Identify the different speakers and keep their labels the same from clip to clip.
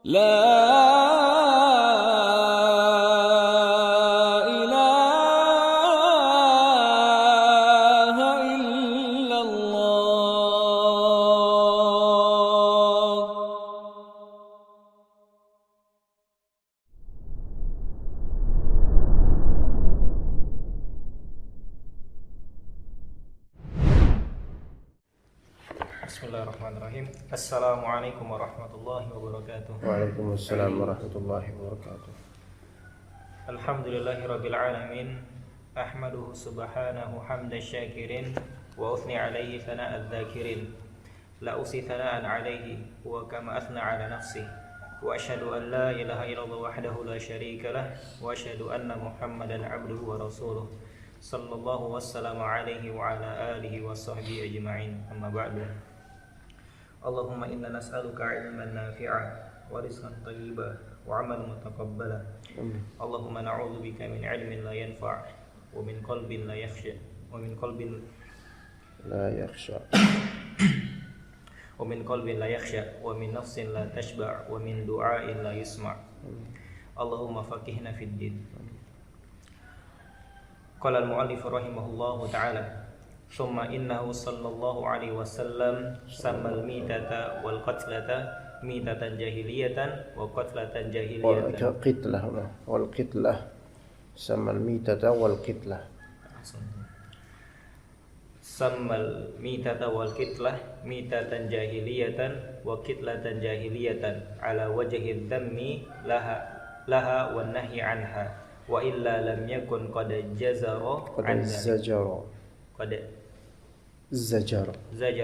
Speaker 1: لا إله إلا الله.
Speaker 2: Bismillahirrahmanirrahim. Assalamualaikum warahmatullahi wabarakatuh.
Speaker 3: Waalaikumsalam warahmatullahi wabarakatuh.
Speaker 2: Alhamdulillahirabbil alamin. Ahmaduhu subhanahu hamdan syakirin wa uthni alaihi thana'adz dzakirin. La usi thana'an alaihi wa kama athna ala nafsi. Wa asyhadu an la ilaha illallah wahdahu la syarika lah wa asyhadu anna Muhammadan abduhu wa rasuluh. Sallallahu wassalamu alaihi wa ala alihi wa sahbihi ajma'in. Amma ba'du. Allahumma inna nas'aluka ilman nafi'a wa rizqan thayyiba wa 'amalan mutaqabbala. Allahumma na'udzu bika min 'ilmin la yanfa' wa min qalbin la yakhsha wa min qalbin
Speaker 3: La yakhsha.
Speaker 2: wa min qalbin la yakhsha wa min nafsin la tashba' wa min du'ain la yusma'. Allahumma faqihna fid din. Qala al-mu'allif rahimahullahu ta'ala Thumma innahu sallallahu alaihi wasallam sammal mitata wal qatlata mitatan jahiliyatan wa qatlatan jahiliyatan.
Speaker 3: Wal qitlah sammal mitata wal qitlah.
Speaker 2: Sammal mitata wal qitlah mitatan jahiliyatan wa qitlatan jahiliyatan ala wajhi dhammi laha wan nahyi anha wa illa lam yakun qad jazara an
Speaker 3: Zajara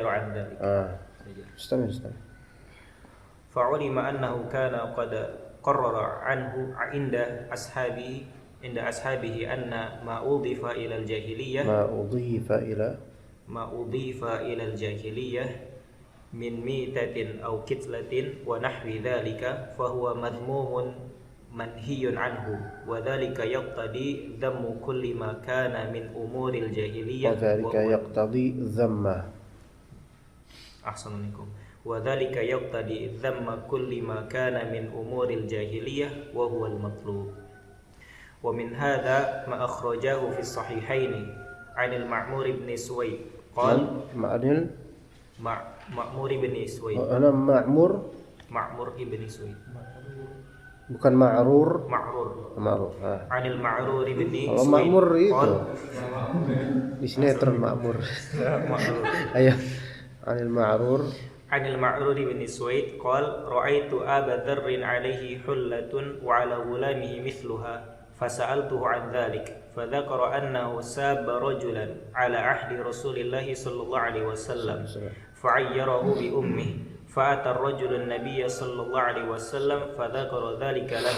Speaker 2: an dhalik.
Speaker 3: استمر.
Speaker 2: فعلم أنه كان قد قرر عنه عند أصحابه أن ما أضيف إلى الجاهلية من ميتة أو كتلة ونحو ذلك فهو مذموم منهي عنه وذلك يقتضي ذم كل ما كان من أمور الجاهلية وذلك يقتضي ذم كل ما كان من أمور الجاهلية وهو المطلوب. ومن هذا ما أخرجاه في الصحيحين عن المعمور بن سويد قال معمور بن سويد معمور بن سويد
Speaker 3: bukan ma'rur.
Speaker 2: عن المعرور بن
Speaker 3: Kalau
Speaker 2: سويد
Speaker 3: ma'mur itu
Speaker 2: قال
Speaker 3: di sinetron ma'mur. Ayo.
Speaker 2: عن المعرور بن سويد قال رأيت أبا ذر عليه حلة وعلى غلامه مثلها فسألته عن ذلك فذكر أنه ساب رجلا على عهد رسول الله صلى الله عليه وسلم فعيره بأمه فأتى الرجل النبي صلى الله عليه وسلم فذكر ذلك له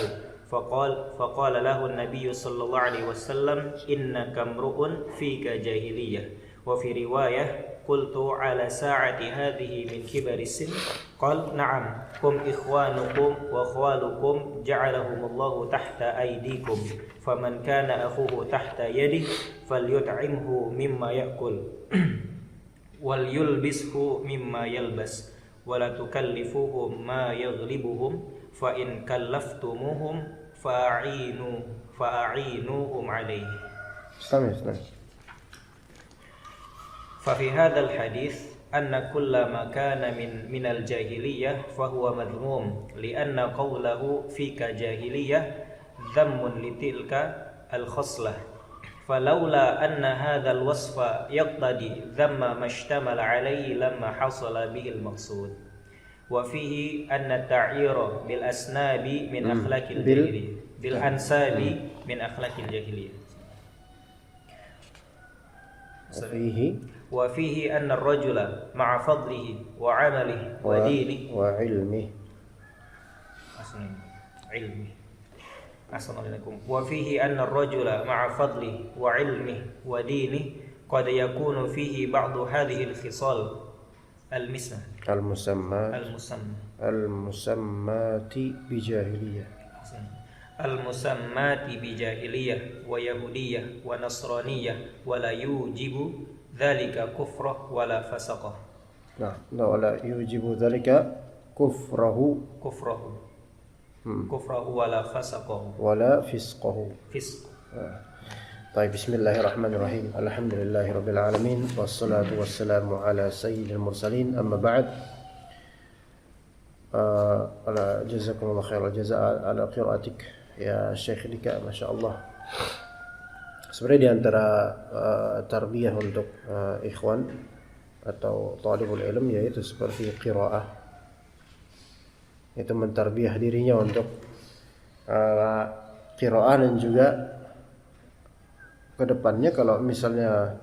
Speaker 2: فقال له النبي صلى الله عليه وسلم إنك امرؤ فيك جاهلية. وفي رواية قلت على ساعة هذه من كبر السن قال نعم هم إخوانكم وأخوالكم جعلهم الله تحت أيديكم فمن كان أخوه تحت يده فليطعمه مما يأكل وليلبسه مما يلبس ولا تكلفوهم ما يغلبهم فإن كلفتموهم فأعينوهم عليه. ففي هذا الحديث أن كل ما كان من الجاهلية فهو مذموم لأن قوله فيك جاهلية ذم لتلك الخصلة فلولا أن هذا الوصف يقتضي ذم ما اشتمل عليه لما حصل به المقصود. وفيه أن التعيير بالأسناب من أخلاق الجاهلية بالأنساب من أخلاق الجاهلية. وفيه أن الرجل مع فضله وعمله ودينه
Speaker 3: وعلمه
Speaker 2: وفيه أن الرجل مع فضله وعلمه ودينه قد يكون فيه بعض هذه الخصال
Speaker 3: المسمات بجاهلية
Speaker 2: المسمات بجاهلية ويهودية ونصرانية ولا يوجب ذلك كفره ولا فسقه.
Speaker 3: ولا يوجب ذلك كفره
Speaker 2: كفره ولا فسقه
Speaker 3: ولا فسقه.
Speaker 2: فسق.
Speaker 3: طيب بسم الله الرحمن الرحيم. الحمد لله رب العالمين والصلاة والسلام على سيد المرسلين. أما بعد جزاكم الله خير الجزاء على قراءتك ya Syekh Dika, Masya Allah. Sebenarnya di antara tarbiyah untuk ikhwan atau talibul ilm yaitu seperti qiraah, itu mentarbiyah dirinya untuk qiraah, dan juga kedepannya kalau misalnya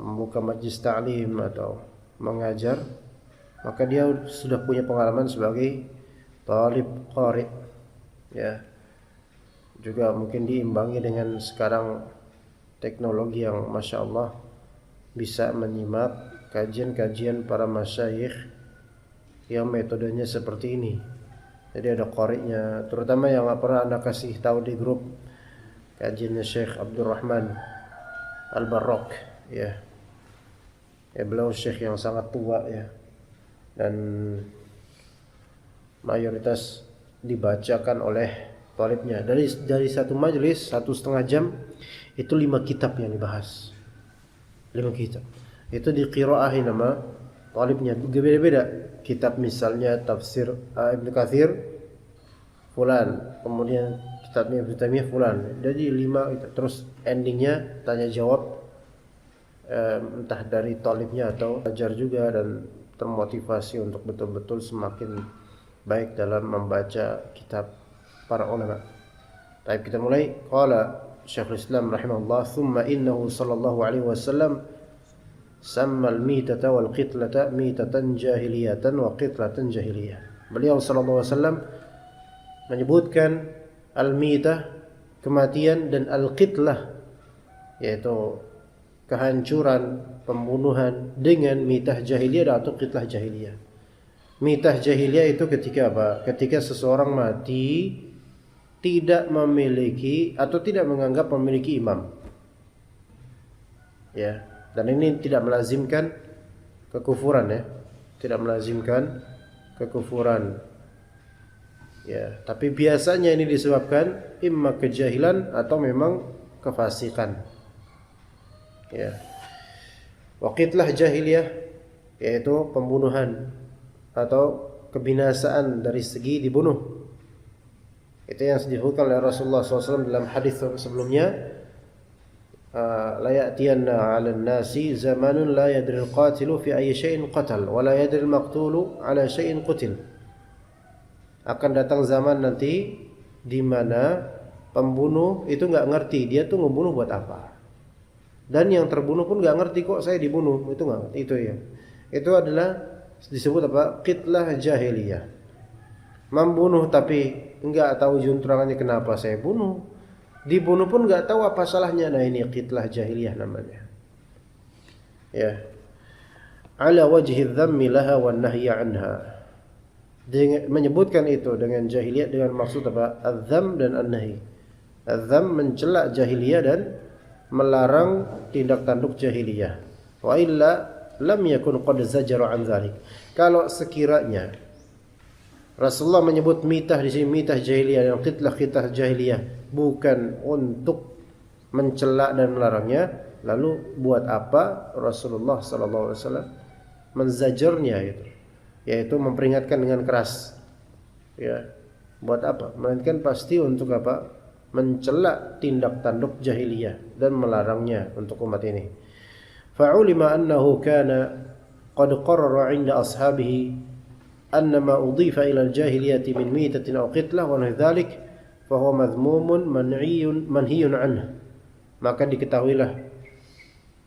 Speaker 3: membuka majlis ta'lim atau mengajar, maka dia sudah punya pengalaman sebagai talib qari, ya. Juga mungkin diimbangi dengan sekarang teknologi yang Masya Allah bisa menyimak kajian-kajian para masyayikh yang metodenya seperti ini. Jadi ada qari'nya, terutama yang pernah Anda kasih tahu di grup kajiannya Syekh Abdurrahman Al-Barrak, ya. Ya, beliau syekh yang sangat tua, ya. Dan mayoritas dibacakan oleh talibnya. Dari satu majelis 1,5 jam itu 5 kitab yang dibahas. 5 kitab. Itu diqiraahin nama talibnya. Beda-beda. Kitab misalnya tafsir Ibnu Katsir fulan, kemudian kitabnya Ibnu Taimiyah fulan. Jadi 5 itu. Terus endingnya tanya jawab, entah dari talibnya atau ajar juga, dan termotivasi untuk betul-betul semakin baik dalam membaca kitab para ulama. Baik, kita mulai. Qala Syekhul Islam rahimahullah, thumma innahu sallallahu alaihi wasallam samma al-mitata wal qitlata mitatan jahiliyatan wa qitlatan jahiliyah. Beliau sallallahu alaihi wasallam menyebutkan al-mitah, kematian, dan al-qitlah, yaitu kehancuran, pembunuhan, dengan mitah jahiliyah atau qitlah jahiliyah. Mitah jahiliyah itu ketika apa? Ketika seseorang mati tidak memiliki atau tidak menganggap memiliki imam, ya. Dan ini tidak melazimkan kekufuran, ya. Tidak melazimkan kekufuran, ya. Tapi biasanya ini disebabkan imma kejahilan atau memang kefasikan, ya. Waqitlah jahiliyah yaitu pembunuhan atau kebinasaan dari segi dibunuh. Itu yang disebutkan oleh Rasulullah SAW dalam hadis sebelumnya, la ya'tiyanna 'alan nasi zamanun la yadri al-qatilu fi ayyi shay'in qatal wa la yadri al-maqtulu 'ala shay'in qutil. Akan datang zaman nanti di mana pembunuh itu enggak ngerti dia tuh ngebunuh buat apa. Dan yang terbunuh pun enggak ngerti kok saya dibunuh, itu enggak ngerti. Itu ya. Itu adalah disebut apa? Qitlah jahiliyah. Membunuh tapi enggak tahu juntrungannya kenapa saya bunuh. Dibunuh pun enggak tahu apa salahnya. Nah, ini qitlah jahiliyah namanya. Ya. Ala wajhi dhammi laha wan nahyi anha. Menyebutkan itu dengan jahiliyah dengan maksud apa? Adz-dzam dan an-nahi. Adz-dzam mencela jahiliyah dan melarang tindak tanduk jahiliyah. Wa illa lam yakun qad zajara an dzalik. Kalau sekiranya Rasulullah menyebut mitah di sini mitah jahiliyah dan qitlah jahiliyah bukan untuk mencela dan melarangnya, lalu buat apa Rasulullah sallallahu alaihi wasallam menzajarnya itu, yaitu memperingatkan dengan keras, ya. Buat apa? Melainkan pasti untuk apa? Mencela tindak tanduk jahiliyah dan melarangnya untuk umat ini. Fa'ulima annahu kana qad qarrara 'inda ashabihi anna ma udhifa ila al-jahiliyati min mitatin aw qitlah wa nahwi dhalik fa huwa madhmumun manhiyun anhu. Maka diketahuilah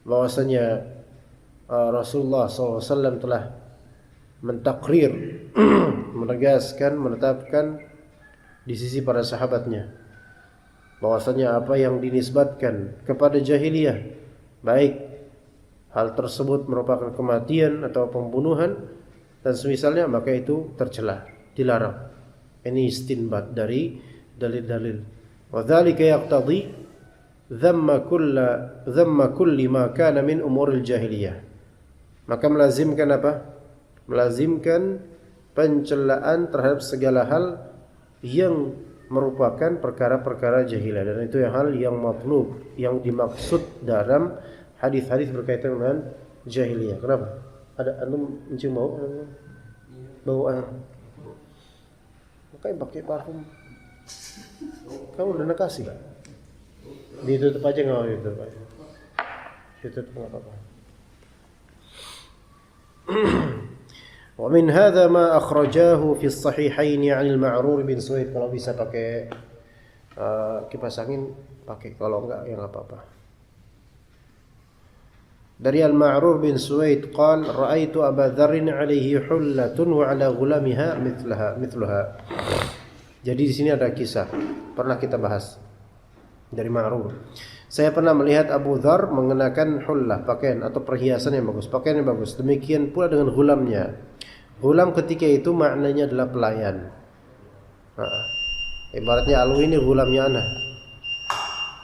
Speaker 3: bahwasanya Rasulullah SAW telah mentakrir, menegaskan, menetapkan di sisi para sahabatnya bahwasanya apa yang dinisbatkan kepada jahiliyah, baik hal tersebut merupakan kematian atau pembunuhan dan semisalnya, maka itu tercela, dilarang. Ini istinbat dari dalil-dalil. Wa dzalika yaqtadi dhamma kulli ma kana min umuril jahiliyah. Maka melazimkan apa? Melazimkan pencelaan terhadap segala hal yang merupakan perkara-perkara jahiliyah, dan itu hal yang matlub, yang dimaksud dalam hadis-hadis berkaitan dengan jahiliyah. Kenapa? Ada antum mencium bau? Bau air. Makanya pakai parfum. Kamu udah nakasih? Ditutup aja nggak itu, Pak? Ditutup nggak apa-apa. ومن هذا ما أخرجاه في الصحيحين عن المعرور بن سويد. Kalau bisa pakai kipas angin pakai, kalau enggak ya enggak apa-apa. Dari Al-Ma'rur bin Suwaid قال رأيت أبا ذر عليه حلة وعلى غلامها مثلها. Jadi di sini ada kisah pernah kita bahas dari Ma'rur. Saya pernah melihat Abu Dzar mengenakan hullah, pakaian atau perhiasan yang bagus, pakaian yang bagus. Demikian pula dengan gulamnya. Gulam ketika itu maknanya adalah pelayan. Ibaratnya Alwi ini gulamnya anak.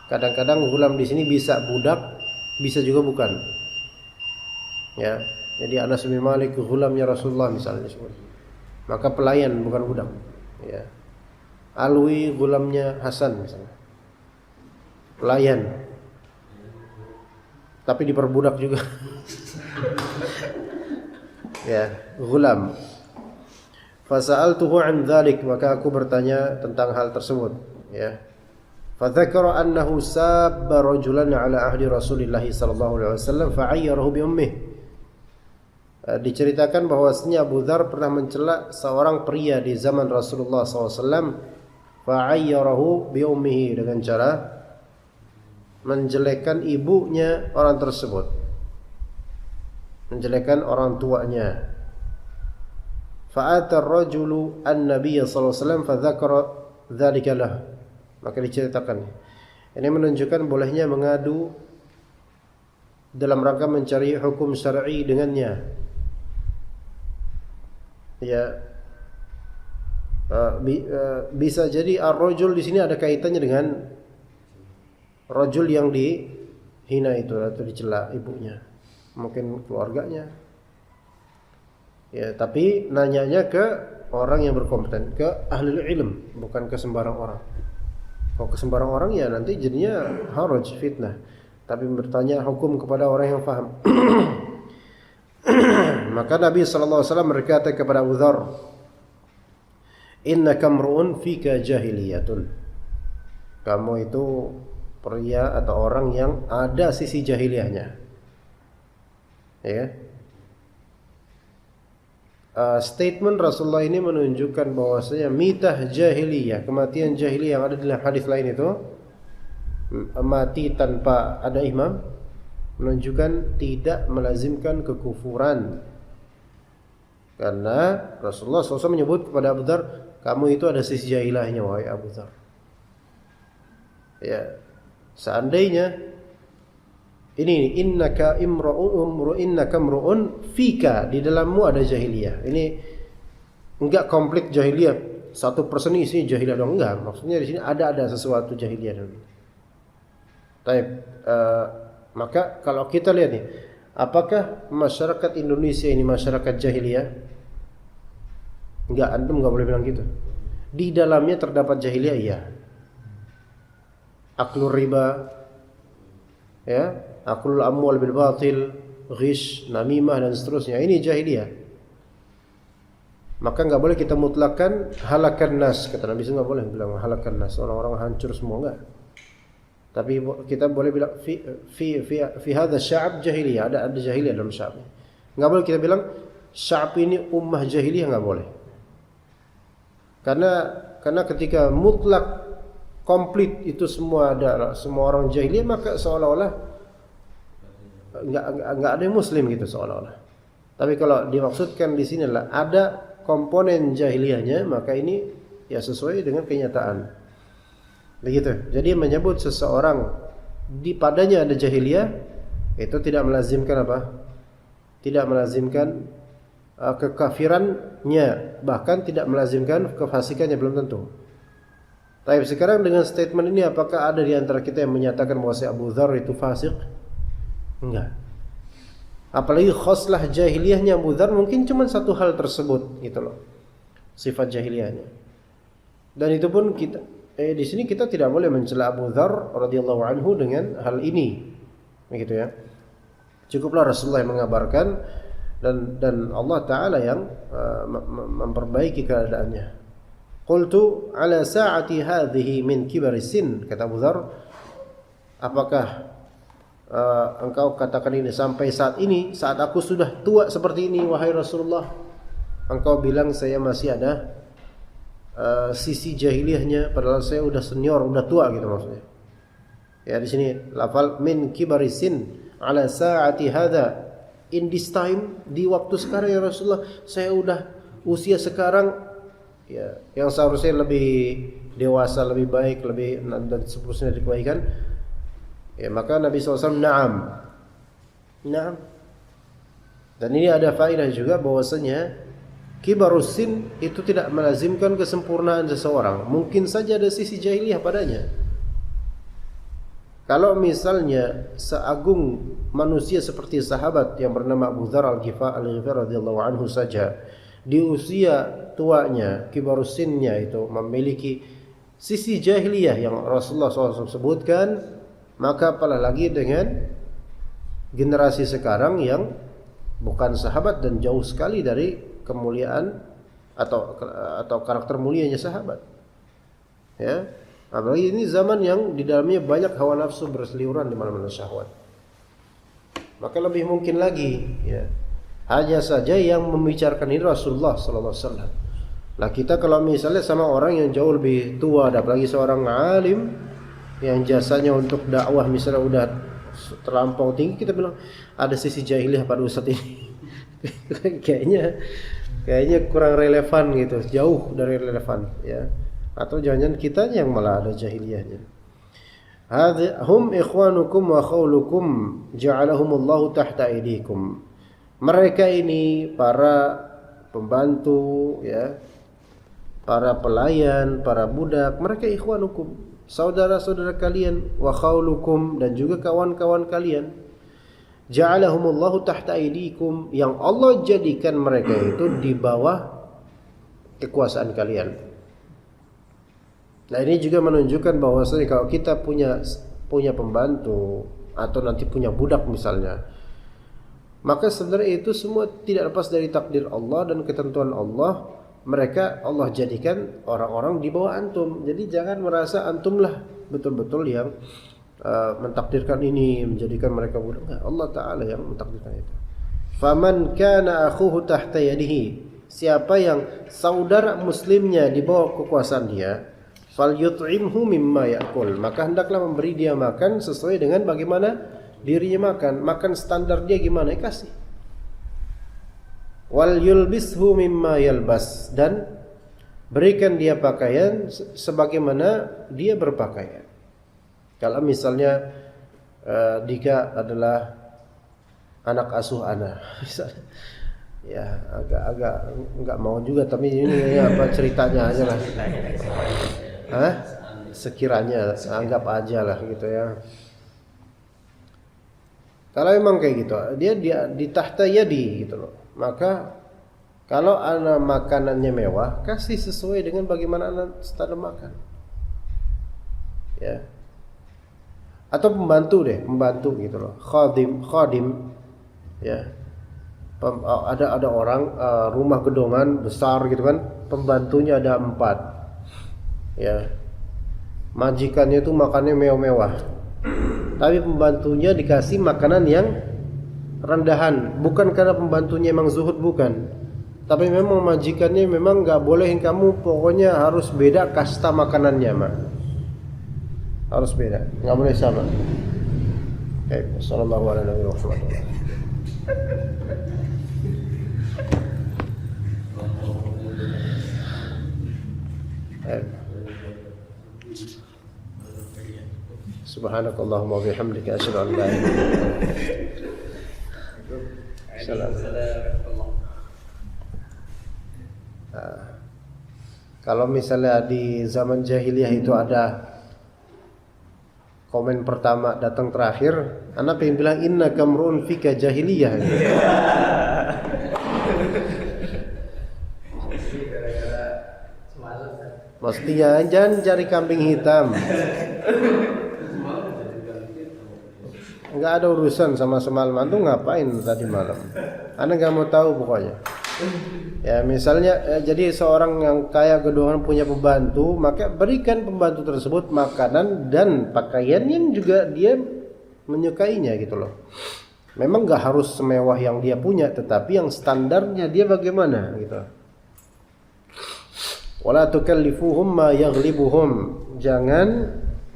Speaker 3: Kadang-kadang gulam di sini bisa budak, bisa juga bukan. Ya, jadi Anas bin Malik gulamnya Rasulullah misalnya disebut. Maka pelayan bukan budak. Ya. Alwi gulamnya Hasan misalnya. Pelayan. Tapi diperbudak juga. Ya, gulam. Fasa'altuhu an dzalik, maka aku bertanya tentang hal tersebut, ya. Fadzakara annahu sabba rajulan ala ahdi Rasulillah sallallahu alaihi wasallam fa'ayyarahu bi ummihi. Diceritakan bahwasanya Abu Dzar pernah mencela seorang pria di zaman Rasulullah SAW, fa'ayyarahu bi ummihi, dengan cara menjelekkan ibunya orang tersebut, menjelekkan orang tuanya. Fa'ata ar-rajulu an-nabiy sallallahu alaihi wasallam fadzakara dzalika lahu. Maka diceritakan. Ini menunjukkan bolehnya mengadu dalam rangka mencari hukum syar'i dengannya. Ya, bisa jadi ar-rajul di sini ada kaitannya dengan rajul yang dihina itu atau dicela ibunya, mungkin keluarganya. Ya, tapi nanyanya ke orang yang berkompeten, ke ahli ilm, bukan ke sembarang orang. Kalau ke sembarang orang ya nanti jadinya haraj, fitnah. Tapi bertanya hukum kepada orang yang faham. Maka Nabi sallallahu alaihi wasallam berkata kepada Abu Dzar, "Innaka mru'un fika jahiliyatun." Kamu itu pria atau orang yang ada sisi jahiliyahnya. Ya. Statement Rasulullah ini menunjukkan bahwasanya mitah jahiliyah, kematian jahiliyah yang ada dalam hadis lain itu, mati tanpa ada imam, menunjukkan tidak melazimkan kekufuran. Karena Rasulullah SAW menyebut kepada Abu Dzar, kamu itu ada sisi jahiliyahnya wahai Abu Dzar. Ya, seandainya ini innaka imru'un fika, di dalammu ada jahiliyah. Ini enggak komplit jahiliyah, 1% isinya jahiliyah dong, enggak. Maksudnya di sini ada sesuatu jahiliyah. Taib, maka kalau kita lihat nih, apakah masyarakat Indonesia ini masyarakat jahiliyah? Enggak, antum enggak boleh bilang gitu. Di dalamnya terdapat jahiliyah, iya. Aklur riba, ya, aklul amwal bil batil, ghish, namimah dan seterusnya. Ini jahiliyah. Maka enggak boleh kita mutlakkan halakan nas. Kata Nabi enggak boleh bilang halakan nas, orang-orang hancur semua, enggak. Tapi kita boleh bilang fi hadza sya'ab jahiliyah, ada jahiliyah dalam sya'ab. Enggak boleh kita bilang sya'ab ini ummah jahiliyah, enggak boleh. Karena ketika mutlak komplit itu semua ada, semua orang jahiliyah, maka seolah-olah enggak ada yang muslim gitu seolah-olah. Tapi kalau dimaksudkan di sini adalah ada komponen jahiliyahnya, maka ini ya sesuai dengan kenyataan. Begitu. Jadi menyebut seseorang di padanya ada jahiliyah itu tidak melazimkan apa? Tidak melazimkan kekafirannya, bahkan tidak melazimkan kefasikannya, belum tentu. Tapi sekarang dengan statement ini, apakah ada di antara kita yang menyatakan bahwa Abu Dzar itu fasik? Enggak. Apalagi khoslah jahiliyahnya Abu Dzar mungkin cuma satu hal tersebut gitu loh. sifat jahiliyahnya. Dan itu pun kita di sini kita tidak boleh mencela Abu Dzar radhiyallahu anhu dengan hal ini. Begitu ya. Cukuplah Rasulullah yang mengabarkan dan Allah taala yang memperbaiki keadaannya. Qultu ala sa'ati hadhihi min kibari sin, kata Abu Dzar, apakah engkau katakan ini sampai saat ini, saat aku sudah tua seperti ini wahai Rasulullah, engkau bilang saya masih ada sisi jahiliyahnya padahal saya udah senior, udah tua gitu maksudnya. Ya di sini lafal min kibarisin ala sa'ati hadza, in this time, di waktu sekarang ya Rasulullah, saya udah usia sekarang ya yang seharusnya lebih dewasa, lebih baik, lebih dan seterusnya dari kebaikan. Ya, maka Nabi SAW na'am. Dan ini ada faedah juga bahwasanya kibarus sin itu tidak melazimkan kesempurnaan seseorang. Mungkin saja ada sisi jahiliyah padanya. Kalau misalnya seagung manusia seperti sahabat yang bernama Abu Dzar Al-Ghifari radhiyallahu anhu saja, di usia tuanya, kibarus sinnya itu memiliki sisi jahiliyah yang Rasulullah SAW sebutkan, maka apalah lagi dengan generasi sekarang yang bukan sahabat dan jauh sekali dari kemuliaan atau karakter mulianya sahabat. Ya, apalagi ini zaman yang di dalamnya banyak hawa nafsu berseliweran di mana-mana syahwat. Maka lebih mungkin lagi, ya. Hanya saja yang membicarakan ini Rasulullah sallallahu alaihi wasallam. Nah, kita kalau misalnya sama orang yang jauh lebih tua, apalagi seorang alim yang jasanya untuk dakwah misalnya udah terlampau tinggi, kita bilang ada sisi jahiliyah pada ustadz ini. kayaknya kurang relevan gitu, jauh dari relevan ya. Atau jangan-jangan kita yang malah ada jahiliyahnya. Hum ikhwanukum wa khawlukum ja'alahumullahu tahta aydikum. Mereka ini para pembantu ya, para pelayan, para budak, mereka ikhwanukum, saudara-saudara kalian, wa khawlukum, dan juga kawan-kawan kalian. Ja'alahumullahu tahta aydikum, yang Allah jadikan mereka itu di bawah kekuasaan kalian. Nah, ini juga menunjukkan bahwasanya kalau kita punya pembantu atau nanti punya budak misalnya, maka sebenarnya itu semua tidak lepas dari takdir Allah dan ketentuan Allah. Mereka Allah jadikan orang-orang di bawah antum. Jadi jangan merasa antumlah betul-betul yang mentakdirkan ini, menjadikan mereka budak. Nah, Allah Ta'ala yang mentakdirkan itu. Faman kana akhuhu tahta yadihi, siapa yang saudara muslimnya di bawah kekuasaan dia, falyut'imhu mimma ya'kul, maka hendaklah memberi dia makan sesuai dengan bagaimana dirinya makan standar dia gimana, kasih. Wal yulbishu mimma yalbas, dan berikan dia pakaian sebagaimana dia berpakaian. Kalau misalnya Dika adalah anak asuh ana, ya agak enggak mau juga, tapi ini apa ceritanya aja lah. Sekiranya anggap aja lah gitu ya. Kalau memang kayak gitu, dia di tahta yadi gitu loh. Maka kalau anak makanannya mewah, kasih sesuai dengan bagaimana anak standar makan. Ya. Atau pembantu gitu loh. Khadim. Ya. Ada orang rumah gedongan besar gitu kan, pembantunya ada 4. Ya. Majikannya itu makannya mewah-mewah. Tapi pembantunya dikasih makanan yang rendahan, bukan karena pembantunya memang zuhud, bukan, tapi memang majikannya memang nggak bolehin kamu, pokoknya harus beda kasta makanannya mah, harus beda, nggak boleh sama. Sallallahu alaihi wasallam. Subhanakallahumma wa bihamdika asyhadu an la ilaha illa anta. Kalau misalnya di zaman jahiliyah itu ada komen pertama datang terakhir, anak pengen bilang inna kamrun fika jahiliyah. Mestinya jangan cari kambing hitam. Enggak ada urusan sama semalam. Antum ngapain tadi malam? Anda nggak mau tahu pokoknya. Ya misalnya jadi seorang yang kaya gedongan punya pembantu, maka berikan pembantu tersebut makanan dan pakaian yang juga dia menyukainya gitu loh. Memang nggak harus semewah yang dia punya, tetapi yang standarnya dia bagaimana gitu. Wala tukallifuhum ma yaghlibuhum. Jangan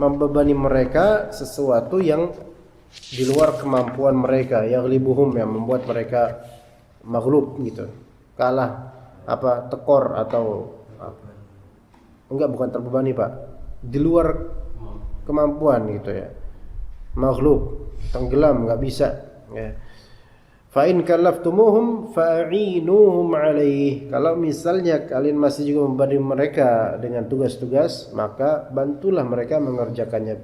Speaker 3: membebani mereka sesuatu yang di luar kemampuan mereka, yaghlibuhum, yang membuat mereka maghlub gitu. Kalah apa tekor atau apa. Enggak, bukan terbebani, Pak. Di luar kemampuan gitu ya. Maghlub, tenggelam, enggak bisa ya. Fa in kallaftumuhum fa'inuhum alaih. Kalau misalnya kalian masih juga membebani mereka dengan tugas-tugas, maka bantulah mereka mengerjakannya.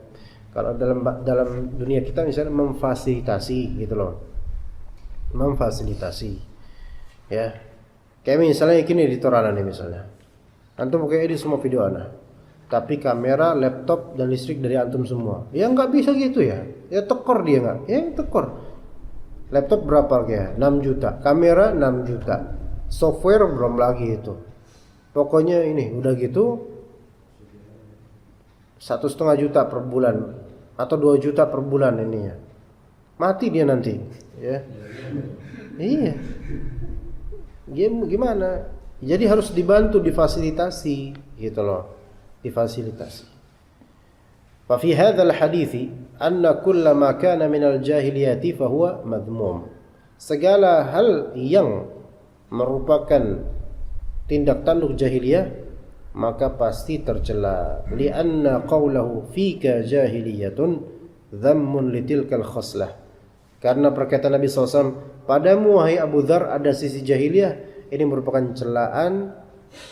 Speaker 3: Kalau dalam dunia kita misalnya memfasilitasi gitu loh. Memfasilitasi. Ya. Kayak misalnya gini di Torana nih misalnya. Antum pakai edit semua video ana. Tapi kamera, laptop dan listrik dari antum semua. Ya enggak bisa gitu ya. Ya tekor dia enggak? Ya tekor. Laptop berapa harganya? 6 juta. Kamera 6 juta. Software belum lagi itu. Pokoknya ini udah gitu 1,5 juta per bulan atau 2 juta per bulan ininya. Mati dia nanti, ya. Iya. Gimana? Jadi harus dibantu, difasilitasi gitu loh. Difasilitasi. Fa fi hadzal hadithi anna kullama kana minal jahiliyati fa huwa madhmum. Segala hal yang merupakan tindak tanduk jahiliyah maka pasti tercela. Lianna qawlahu fika jahiliyatun dhammun litilkal khaslah. Karena perkataan Nabi SAW, padamu wahai Abu Dzar ada sisi jahiliyah, ini merupakan celaan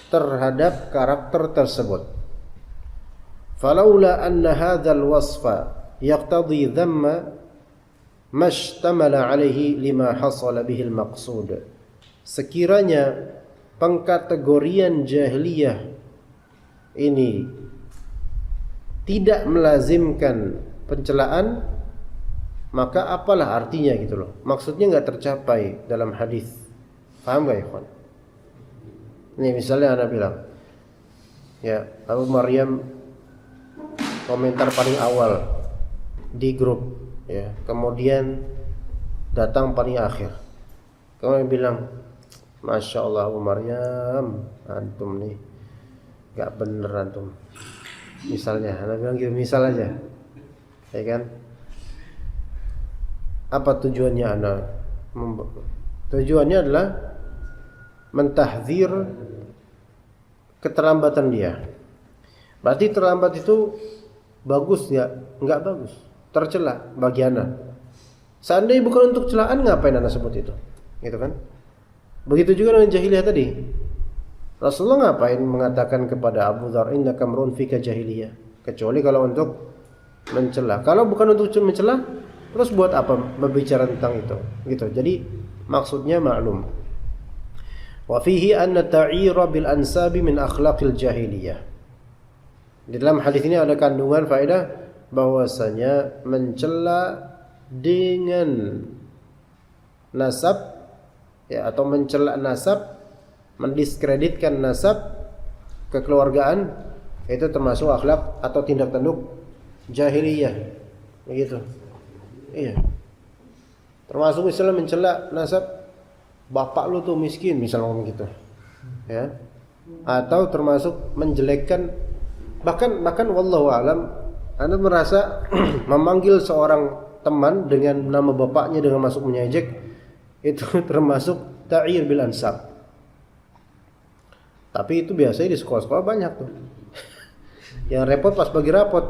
Speaker 3: terhadap karakter tersebut. Falaula anna hadzal wasfa yaqtadi dhamma mashtamala alaihi lima hasala bihil maqsud. Sekiranya pengkategorian jahiliyah ini tidak melazimkan pencelaan, maka apalah artinya gitu loh. Maksudnya nggak tercapai dalam hadis. Paham gak ya, ikhwan? Ini misalnya anak bilang, ya Abu Maryam komentar paling awal di grup, ya. Kemudian datang paling akhir. Kemudian bilang, Masya Allah Abu Maryam, antum nih gak bener antum. Misalnya, anak bilang gitu, misal aja, ya kan? Apa tujuannya anak? Tujuannya adalah mentahdzir keterlambatan dia. Berarti terlambat itu bagus nggak? Nggak bagus, tercela bagi anak. Seandainya bukan untuk celaan, ngapain anak sebut itu? Gitu kan? Begitu juga dengan jahiliyah tadi. Rasulullah ngapain mengatakan kepada Abu Dzar, innaka mar'un fika jahiliyah? Kecuali kalau untuk mencela. Kalau bukan untuk mencela, terus buat apa berbicara tentang itu? Gitu. Jadi maksudnya maklum. Wa fihi anna ta'ira bil ansabi min akhlaqil jahiliyah. Di dalam hadis ini ada kandungan faedah bahwasanya mencela dengan nasab, ya, atau mencela nasab, mendiskreditkan nasab kekeluargaan, itu termasuk akhlak atau tindak tanduk jahiliyah. Begitu. Iya. Termasuk misalnya mencela nasab, bapak lu tuh miskin, misalnya ngomong gitu. Ya. Atau termasuk menjelekkan, bahkan wallahu alam, Anda merasa memanggil seorang teman dengan nama bapaknya dengan masuk mengejek, itu termasuk ta'ir bil ansab. Tapi itu biasanya di sekolah-sekolah banyak tuh. Yang repot pas bagi rapot.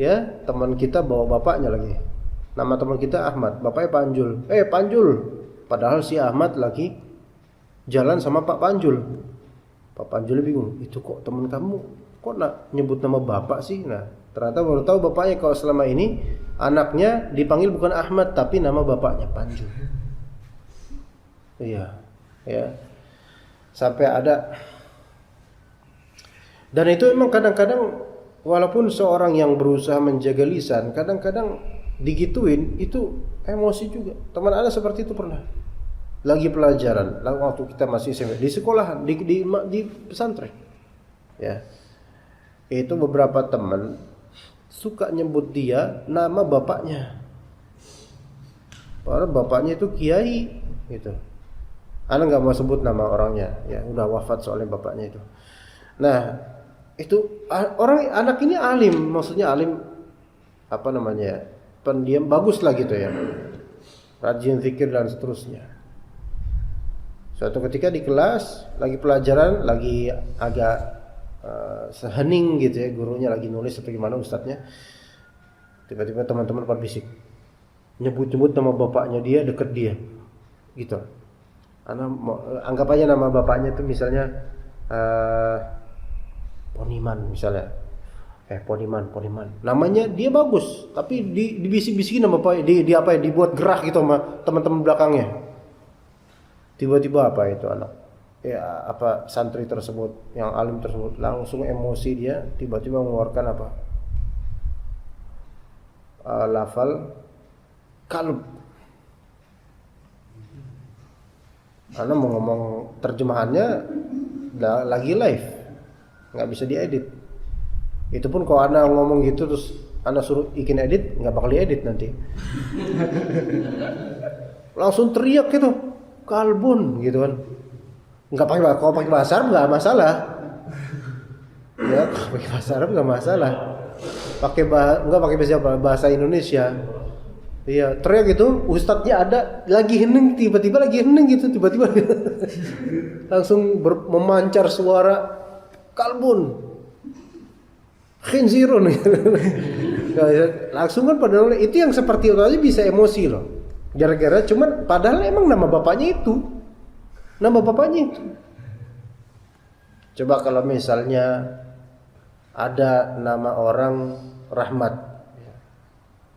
Speaker 3: Ya, teman kita bawa bapaknya lagi. Nama teman kita Ahmad, bapaknya Panjul. Panjul. Padahal si Ahmad lagi jalan sama Pak Panjul. Pak Panjul bingung, itu kok teman kamu kok nak nyebut nama bapak sih? Nah, ternyata baru tahu bapaknya kalau selama ini anaknya dipanggil bukan Ahmad tapi nama bapaknya Panjul. Iya, ya. Sampai ada Dan itu memang kadang-kadang walaupun seorang yang berusaha menjaga lisan, kadang-kadang digituin itu emosi juga. Teman Anda seperti itu pernah. Lagi pelajaran, waktu kita masih SMP, di sekolahan, di pesantren. Ya. Itu beberapa teman suka nyebut dia nama bapaknya. Padahal bapaknya itu kiai gitu. Ana nggak mau sebut nama orangnya, ya udah wafat soalnya bapaknya itu. Nah, itu anak ini alim, maksudnya alim apa namanya? Pendiam bagus lah gitu ya. Rajin zikir dan seterusnya. Suatu ketika di kelas lagi pelajaran, lagi agak sehening gitu ya, gurunya lagi nulis atau gimana ustadznya, tiba-tiba teman-teman pada bisik nyebut-nyebut nama bapaknya dia deket dia gitu. Anggap aja nama bapaknya itu misalnya Poniman misalnya, Poniman namanya dia bagus tapi dibisik-bisikin nama bapaknya, di apa ya, dibuat gerah gitu sama teman-teman belakangnya. Tiba-tiba apa itu anak ya apa santri tersebut yang alim tersebut langsung emosi, dia tiba-tiba mengeluarkan apa lafal kalb. Karena mau ngomong terjemahannya lagi live, nggak bisa diedit. Itu pun kalau Anda ngomong gitu terus Anda suruh bikin edit, nggak bakal diedit nanti. Langsung teriak gitu, kalbun gitu kan. Nggak pakai, kalau pakai bahasa Arab nggak masalah. Ya, kalau pakai bahasa Arab nggak masalah. Nggak pakai bahasa Indonesia. Iya, teriak gitu, ustadznya ada lagi hening, tiba-tiba lagi hening gitu, tiba-tiba langsung memancar suara kalbun, khinzirun. Langsung kan padahal itu yang seperti itu aja bisa emosi loh. Gara-gara cuman padahal emang nama bapaknya itu. Nama bapaknya itu. Coba kalau misalnya ada nama orang Rahmat,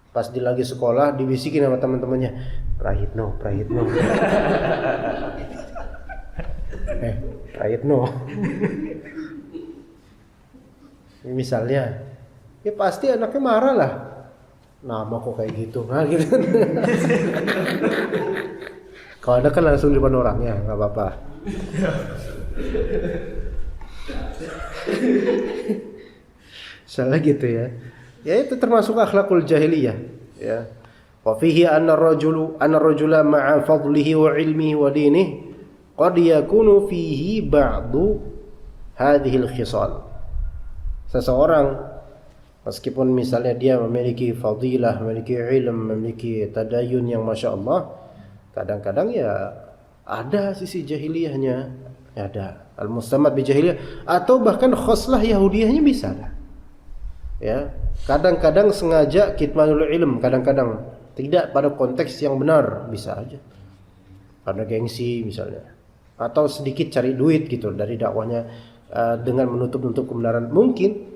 Speaker 3: pas dia lagi sekolah dibisikin sama teman-temannya, Prayitno. Prayitno. Misalnya, ya pasti anaknya marah lah. Nama kok kayak gitu, nah gitu. Kalau ada kan langsung di depan orangnya, nggak apa-apa. Salah gitu ya. Ya itu termasuk akhlakul jahiliyah. Ya. Wa fihi anna rajula ma'a fadlihi wa ilmihi wa dinihi qad yakunu fihi ba'du hadhihi al-khisal. Seseorang meskipun misalnya dia memiliki fadilah, memiliki ilmu, memiliki tadayun yang masya Allah, kadang-kadang ya ada sisi jahiliyahnya, ada al-mustamad bi jahiliyah, atau bahkan khoslah Yahudiyahnya bisa ada. Ya, kadang-kadang sengaja kitmanul ilm, kadang-kadang tidak pada konteks yang benar, bisa aja karena gengsi misalnya, atau sedikit cari duit gitu dari dakwahnya, dengan menutup kebenaran mungkin.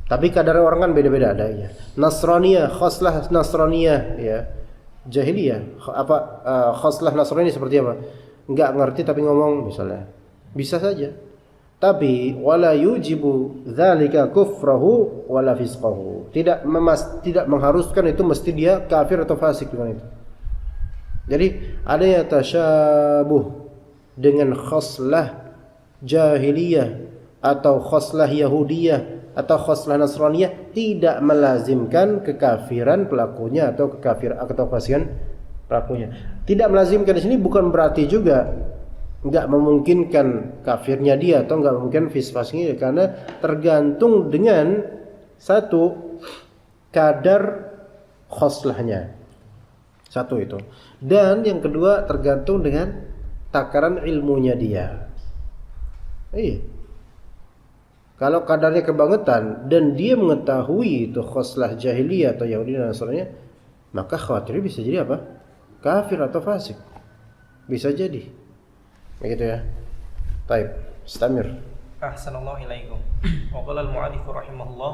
Speaker 3: Tapi kadar orang kan beda-beda ada ya. Nasraniyah, khoslah Nasraniyah ya, jahiliyah khoslah Nasrani seperti apa? Enggak ngerti tapi ngomong misalnya, bisa saja. Tapi wala yujibu dzalika kufrahu wala fisqahu. Tidak mengharuskan itu mesti dia kafir atau fasik dengan itu. Jadi ada yang tasyabuh dengan khoslah jahiliyah atau khoslah Yahudiyah atau khoslah Nasraniyah, tidak melazimkan kekafiran pelakunya atau kefasikan pelakunya. Tidak melazimkan di sini bukan berarti juga enggak memungkinkan kafirnya dia atau enggak memungkinkan fasiknya, karena tergantung dengan satu kadar khoslahnya. Satu itu. Dan yang kedua tergantung dengan takaran ilmunya dia. Iya. Kalau kadarnya kebangetan dan dia mengetahui itu khoslah jahiliyah atau Yahudi dan Nasrani, maka khawatirnya bisa jadi apa? Kafir atau fasik. Bisa jadi. Begitu ya. Baik, istamir.
Speaker 2: Ahsanallahu ilaikum. Wa qala al-mu'allif rahimahullah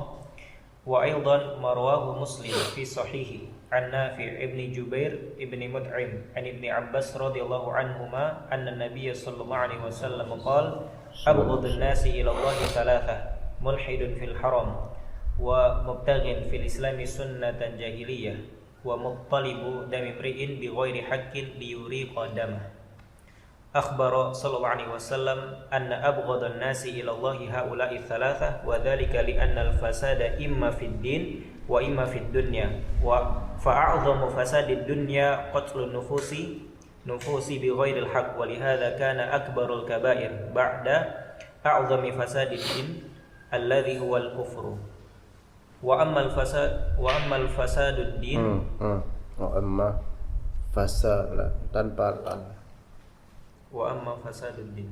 Speaker 2: wa aidan marwahu Muslim fi sahihi an Nafi' ibn Jubair ibn Mut'im an Ibn Abbas radhiyallahu anhuma anna an-nabiy sallallahu alaihi wasallam qala abghadun nasi ila Allah thalatha mulhidun fil haram wa mubtaghin fil islami sunnatan jahiliyah wa muttalibu dami imri'in bi ghairi haqqin liyuriqa damah. Akhbara sallallahu alaihi wasallam anna abghadun nasi ila Allah haula'i thalatha wa dhalika li anna al-fasada imma fid din wa imma fid dunya wa fa'a'dhamu fasadid dunya qatlun nufusi bi ghairil haqq wa lihadza kana akbarul kaba'ir ba'da a'dhami fasadid din alladhi huwa al-kufru wa amma al-fasadud din
Speaker 3: wa amma fasad tanpa
Speaker 2: wa amma fasadud din.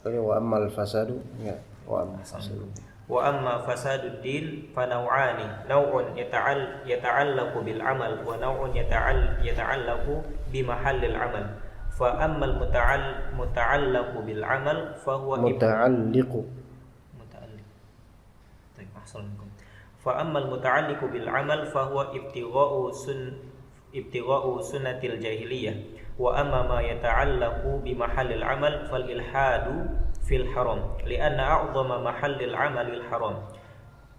Speaker 3: Ini wa amma al-fasadu ya wa amma fasadu.
Speaker 2: Wa amma fasadud din fa naw'ani, naw'un yata'allaqu bil amal wa naw'un yata'allaqu bi mahallil amal. Fa amma al-muta'allaqu bil amal fa huwa
Speaker 3: muta'alliqu.
Speaker 2: Baik, ahsankum. Fa amma al-muta'alliqu bil amal fa huwa ibtigha'u sunnatil jahiliyah. Wa amma ma yata'allaqu bi mahallil amal fal ilhadu fil haram lianna a'dhama mahallil amalil haram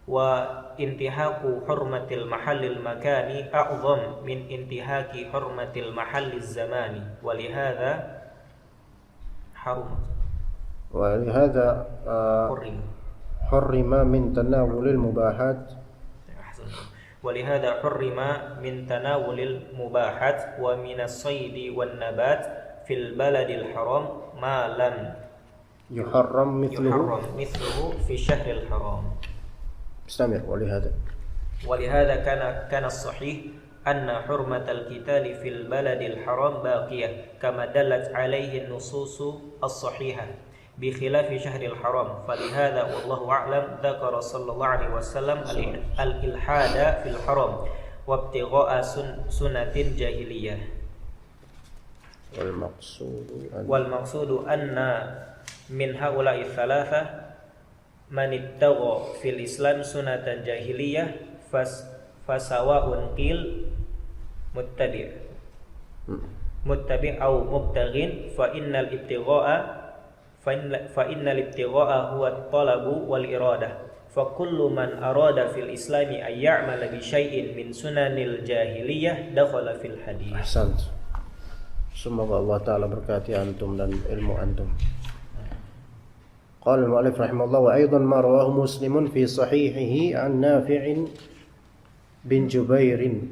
Speaker 2: wa intihaku hurmatil mahallil makani a'dham min intihaki hurmatil mahalliz zamani wa lihadza haram
Speaker 3: wa lihadza hurrima min tanawulil mubahat
Speaker 2: ولهذا حرم من تناول المباحات ومن الصيد والنبات في البلد الحرام ما لم
Speaker 3: يحرم
Speaker 2: مثله في الشهر الحرام.
Speaker 3: استمر.
Speaker 2: ولهذا كان الصحيح أن حرمة القتال في البلد الحرام باقية كما دلت عليه النصوص الصحيحة بخلاف شهر الحرام. فلهذا والله أعلم ذكر صلى الله عليه وسلم الإلحاد في الحرام وابتغاء سنة جاهلية. والمقصود أن من هؤلاء الثلاثة من ابتغى في الإسلام سنة جاهلية فسواء قيل متبع أو مبتغ فإن الابتغاء هو الطلب والإرادة فكل من أراد في الإسلام أن يعمل بشيء من سنن الجاهلية دخل في الحديث.
Speaker 3: أحسنت. Semoga Allah Ta'ala berkati antum dan ilmu antum. Qala al-mu'allif rahimahullah wa aidan ma rawahu Muslimun fi sahihihi an Nafi' bin Jubair bin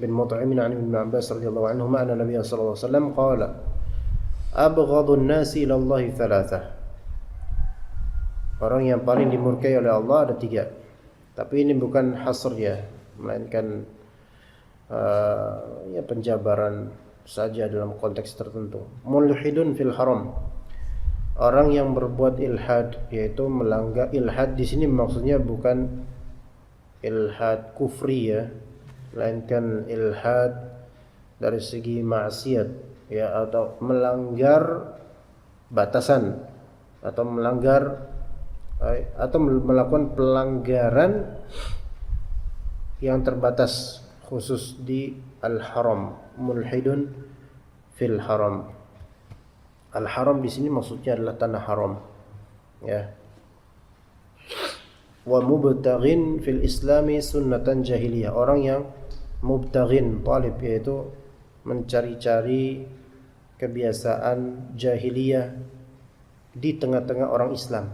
Speaker 3: Mut'im an Ibn Abbas radhiyallahu anhuma anna Nabiy sallallahu alaihi wasallam qala abghadun nasi ila Allah thalatha. Orang yang paling dimurkai oleh Allah ada 3. Tapi ini bukan hasr ya, melainkan ya penjabaran saja dalam konteks tertentu. Mulhidun fil haram. Orang yang berbuat ilhad, yaitu melanggar. Ilhad di sini maksudnya bukan ilhad kufri ya, melainkan ilhad dari segi maksiat ya, atau melanggar batasan atau melakukan pelanggaran yang terbatas khusus di al-haram. Mulhidun fil haram. Al-haram di sini maksudnya adalah tanah haram ya. Wa mubtaghin fil islami sunnatan jahiliyah. Orang yang mubtaghin talib, yaitu mencari-cari kebiasaan jahiliyah di tengah-tengah orang Islam.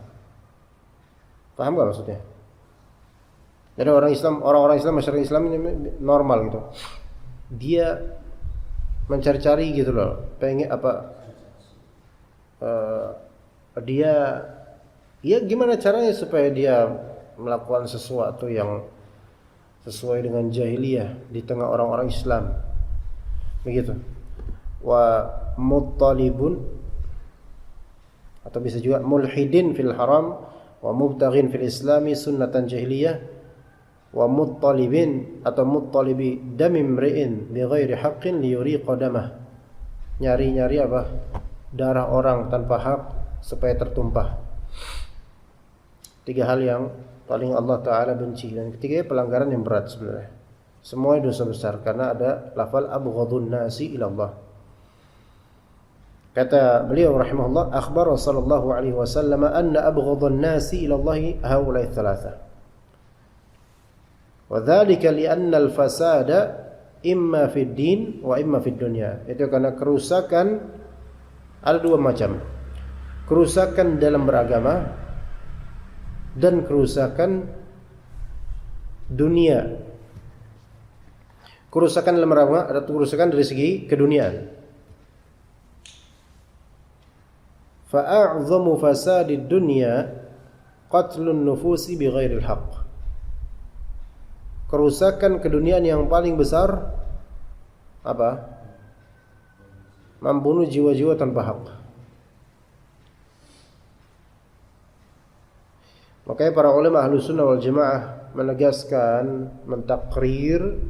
Speaker 3: Paham gak maksudnya? Jadi orang-orang Islam, masyarakat Islam ini normal gitu. Dia mencari-cari gitu loh, pengen dia ya gimana caranya supaya dia melakukan sesuatu yang sesuai dengan jahiliyah di tengah orang-orang Islam. Begitu. Wa muttalibun, atau bisa juga mulhidin fil haram wa mubtaghin fil islami sunnatan jahiliyah wa muttalibin atau muttalibi dami imri'in bi ghairi haqqin li yuriqa damah. Nyari-nyari apa? Darah orang tanpa hak supaya tertumpah. 3 hal yang paling Allah Ta'ala benci, dan ketiganya pelanggaran yang berat sebenarnya. Semua dosa besar karena ada lafal abghadun nasi ila Allah. Kata beliau rahimahullah, akhbar sallallahu alaihi wasallam anna abghadhan nasi ila Allah haula'i thalatha. Wa dzalika li anna al-fasada imma fid din wa imma fid dunya. Itu karena kerusakan ada dua macam. Kerusakan dalam beragama dan kerusakan dunia. Kerusakan dalam beragama ada kerusakan dari segi keduniaan. Fa'a'zamu fasadid dunya qatlun nufusi bighairil haqq. Kerusakan keduniaan yang paling besar apa? Membunuh jiwa-jiwa tanpa hak. Makanya para ulama Ahlus Sunnah wal Jamaah menegaskan, mentakrir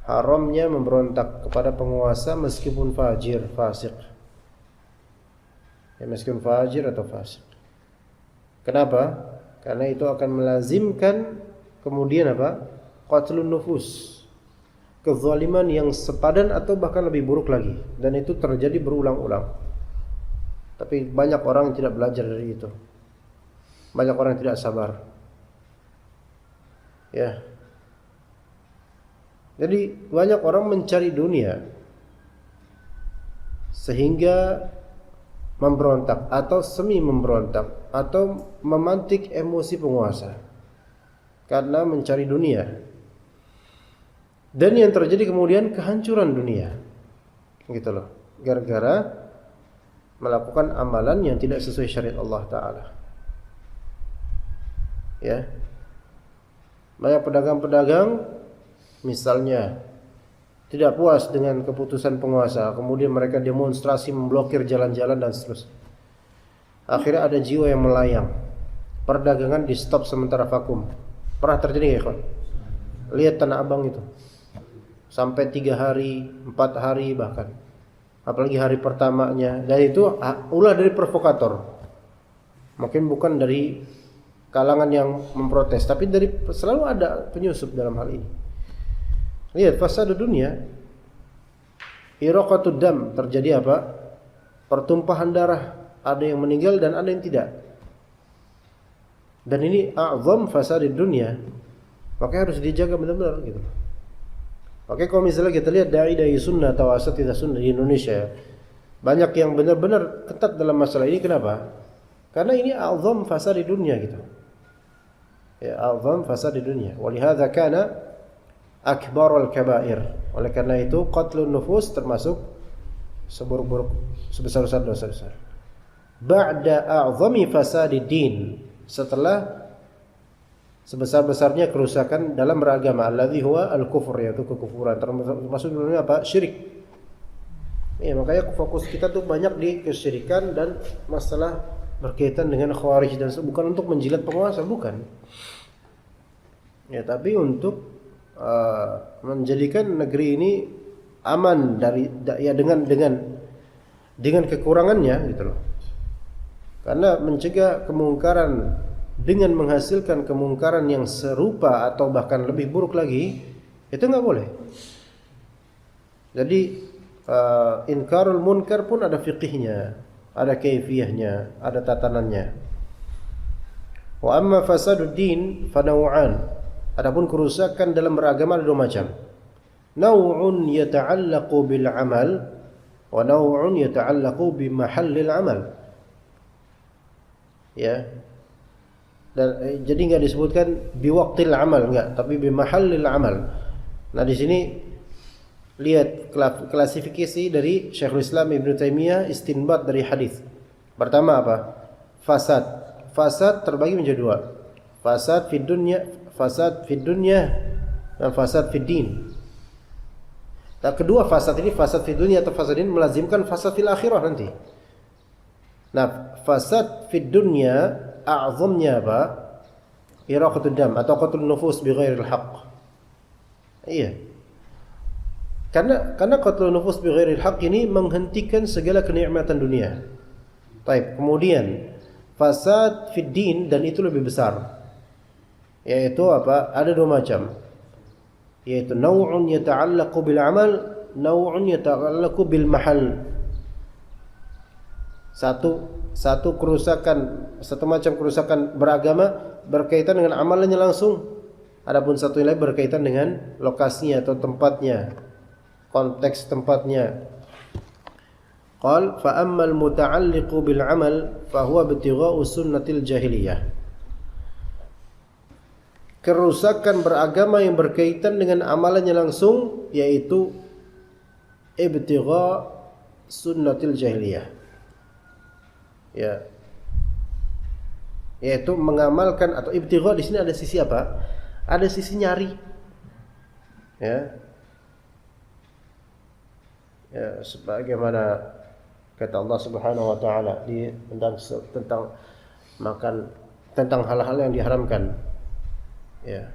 Speaker 3: haramnya memberontak kepada penguasa meskipun fajir, fasik. Ya, meskipun fajir atau fasik. Kenapa? Karena itu akan melazimkan kemudian apa? Qatlun nufus. Kezaliman yang sepadan atau bahkan lebih buruk lagi, dan itu terjadi berulang-ulang. Tapi banyak orang yang tidak belajar dari itu. Banyak orang yang tidak sabar. Ya. Jadi banyak orang mencari dunia sehingga memberontak atau semi memberontak atau memantik emosi penguasa karena mencari dunia. Dan yang terjadi kemudian kehancuran dunia. Gitu loh. Gara-gara melakukan amalan yang tidak sesuai syariat Allah Ta'ala. Ya. Banyak pedagang-pedagang misalnya tidak puas dengan keputusan penguasa, kemudian mereka demonstrasi, memblokir jalan-jalan dan seterusnya. Akhirnya ada jiwa yang melayang. Perdagangan di stop sementara vakum. Pernah terjadi ya, kawan? Lihat Tanah Abang itu. Sampai 3 hari, 4 hari bahkan. Apalagi hari pertamanya. Dan itu ulah dari provokator. Mungkin bukan dari kalangan yang memprotes, tapi dari selalu ada penyusup dalam hal ini. Lihat fasad dunia, iraqatud dam, terjadi apa? Pertumpahan darah, ada yang meninggal dan ada yang tidak. Dan ini a'zam fasad dunia, makanya harus dijaga benar-benar gitu. Oke, kalau misalnya kita lihat dai sunnah atau asatidzah sunnah di Indonesia, banyak yang benar-benar ketat dalam masalah ini. Kenapa? Karena ini a'zam fasad dunia gitu. Ya, a'zam fasad dunia. Walihadza kana akbarul kabair. Oleh karena itu qatlun nufus termasuk seburuk-buruk, sebesar-besar dosa besar. Ba'da a'zami fasadid din, setelah sebesar-besarnya kerusakan dalam beragama, alladzi huwa al-kufur, yaitu kekufuran, termasuk dalamnya apa? Syirik. Ya, makanya fokus kita tuh banyak di kesyirikan dan masalah berkaitan dengan khawarij, dan bukan untuk menjilat penguasa, bukan. Ya, tapi untuk menjadikan negeri ini aman dari ya dengan kekurangannya gitu loh. Karena mencegah kemungkaran dengan menghasilkan kemungkaran yang serupa atau bahkan lebih buruk lagi, itu enggak boleh. Jadi inkarul munkar pun ada fiqihnya, ada kaifiyahnya, ada tatanannya. Wa amma fasadud din fa naw'an. Adapun kerusakan dalam beragama ada dua macam. Naw'un yata'allaqu bil amal wa naw'un yata'allaqu bi mahallil amal. Ya. Dan jadi enggak disebutkan bi waqtil amal, enggak, tapi bi mahallil amal. Nah, di sini lihat klasifikasi dari Syekhul Islam Ibnu Taimiyah, istinbat dari hadis. Pertama apa? Fasad. Fasad terbagi menjadi dua. Fasad fid dunya dan fasad fid din. Nah, kedua fasad ini, fasad fid dunya atau fasad din, melazimkan fasad fil akhirah nanti. Nah, fasad fid dunya a'zamnya apa? Iraqatud dam atau qatlun nufus bighairil haqq. Iya. Karena qatlun nufus bighairil haqq ini menghentikan segala kenikmatan dunia. Baik, kemudian fasad fid din, dan itu lebih besar. Yaitu apa? Ada dua macam. Yaitu naw'un yata'allaqu bil amal, naw'un yata'allaqu bil mahal. Satu kerusakan, satu macam kerusakan beragama berkaitan dengan amalannya langsung. Adapun satu yang lain berkaitan dengan lokasinya atau tempatnya, konteks tempatnya. Qal fa ammal muta'alliqu bil amal fa huwa ibtigha'u sunnatil jahiliyah. Kerusakan beragama yang berkaitan dengan amalannya langsung yaitu ibtigha' sunnatil jahiliyah. Ya. Yaitu mengamalkan atau ibtigha' di sini ada sisi apa? Ada sisi nyari. Ya. Ya, sebagaimana kata Allah Subhanahu wa taala tentang makan, tentang hal-hal yang diharamkan. Ya.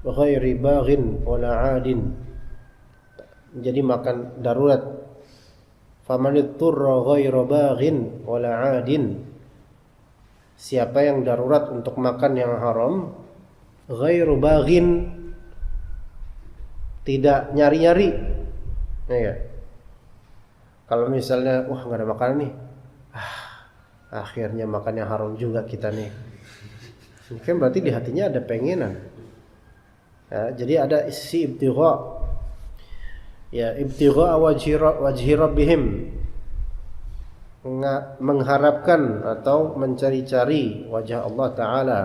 Speaker 3: Ghairi baghin wala 'adin. Jadi makan darurat. Faman itturra ghaira baghin wala 'adin. Siapa yang darurat untuk makan yang haram, ghairu baghin, tidak nyari-nyari. Ya. Kalau misalnya, wah nggak ada makanan nih, akhirnya makan yang haram juga kita nih. Mungkin berarti di hatinya ada pengenan. Ya, jadi ada isi ibtigha. Ya, ibtigha wajhi rabbihim, mengharapkan atau mencari-cari wajah Allah Ta'ala.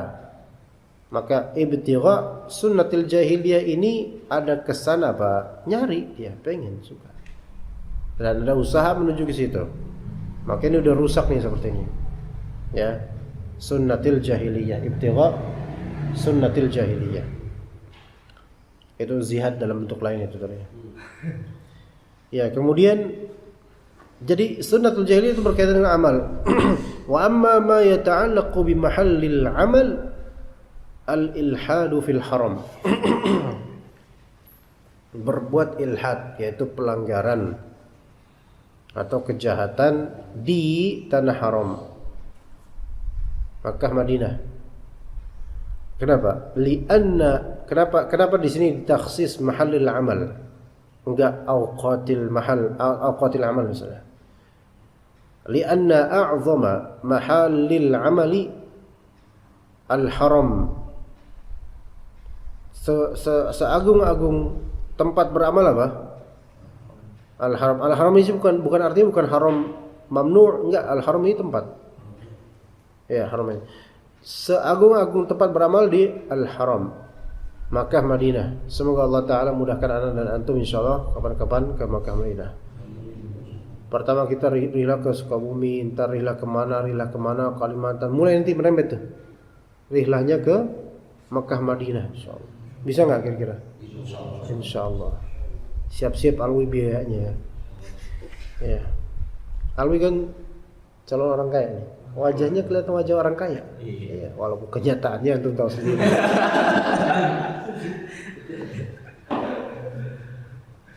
Speaker 3: Maka ibtigha sunnatil jahiliyah ini ada kesan apa? Nyari, dia pengen, suka. Dan ada usaha menuju ke situ. Maka ini udah rusak nih seperti ini. Ya, sunnatil jahiliyah, ibtigha sunnatil jahiliyah. Itu zihad dalam bentuk lain itu tadi. Ya, kemudian jadi sunnatul jahiliyah itu berkaitan dengan amal. Wa amma ma yata'allaqu bi mahallil amal al-ilhadu fil haram. Berbuat ilhad yaitu pelanggaran atau kejahatan di tanah haram, Makkah, Madinah. Kenapa? Kenapa di sini takhsis mahallil amal, enggak awqatil amal misalnya? Lianna a'zama mahallil amali al-haram. Seagung-agung tempat beramal apa? Al-haram. Al-haram ini bukan artinya bukan haram mamnu', enggak, al-haram ini tempat. Ya, haram ini. Seagung-agung tempat beramal di al-haram, Makkah, Madinah. Semoga Allah Ta'ala mudahkan anak dan antum insyaallah kapan-kapan ke Makkah, Madinah. Pertama kita rihlah ke Sukabumi, entar rihlah kemana, Kalimantan. Mulai nanti merembet tuh rihlahnya ke Makkah, Madinah insyaallah. Bisa nggak kira-kira? Insyaallah. Siap-siap Alwi biayanya. Ya. Alwi kan calon orang kaya nih. Wajahnya kelihatan wajah orang kaya. Iya, walaupun kenyataannya antum tahu sendiri.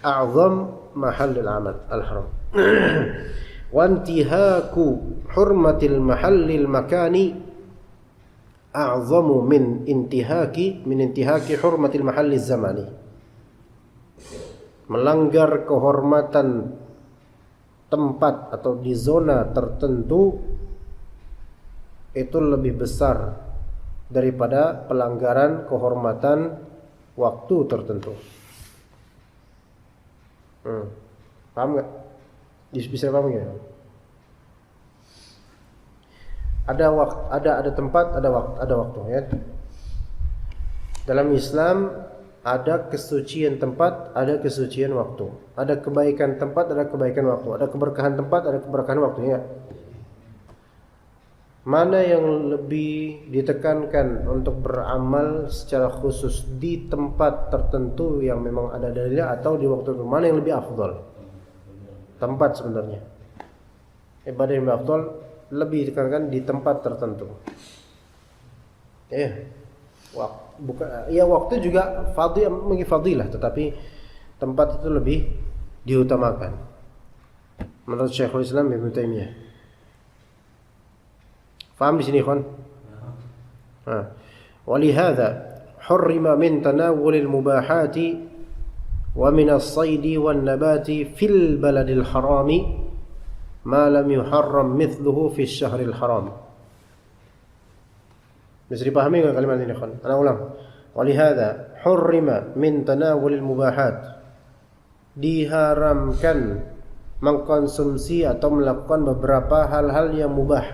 Speaker 3: A'zam mahallil amal al-haram. Wa intihaku hurmatil mahallil makani a'zamu min intihaki hurmatil mahallil zamani. Melanggar kehormatan tempat atau di zona tertentu itu lebih besar daripada pelanggaran kehormatan waktu tertentu. Paham nggak? Bisa paham nggak? Ada tempat, ada waktu ya. Dalam Islam ada kesucian tempat, ada kesucian waktu. Ada kebaikan tempat, ada kebaikan waktu. Ada keberkahan tempat, ada keberkahan waktu ya. Mana yang lebih ditekankan untuk beramal secara khusus di tempat tertentu yang memang ada dalilnya atau di waktu tertentu? Mana yang lebih afdal? Tempat sebenarnya. Ibadah yang lebih afdal lebih ditekankan di tempat tertentu. Waktu juga fadilah, tetapi tempat itu lebih diutamakan menurut Syekhul Islam Ibnu Taimiyah. Faham di sini, ikhwan? Walihada hurrima min tanawulil mubahati wa min as-saydi wan nabati fil baladil harami ma lam yuharram mithluhu fi syahril haram. Bisa dipahami enggak kalimat ini, Khon? Ana ulang. Walihada hurrima min tanawulil mubahat. Diharamkan mengkonsumsi atau melakukan beberapa hal-hal yang mubah.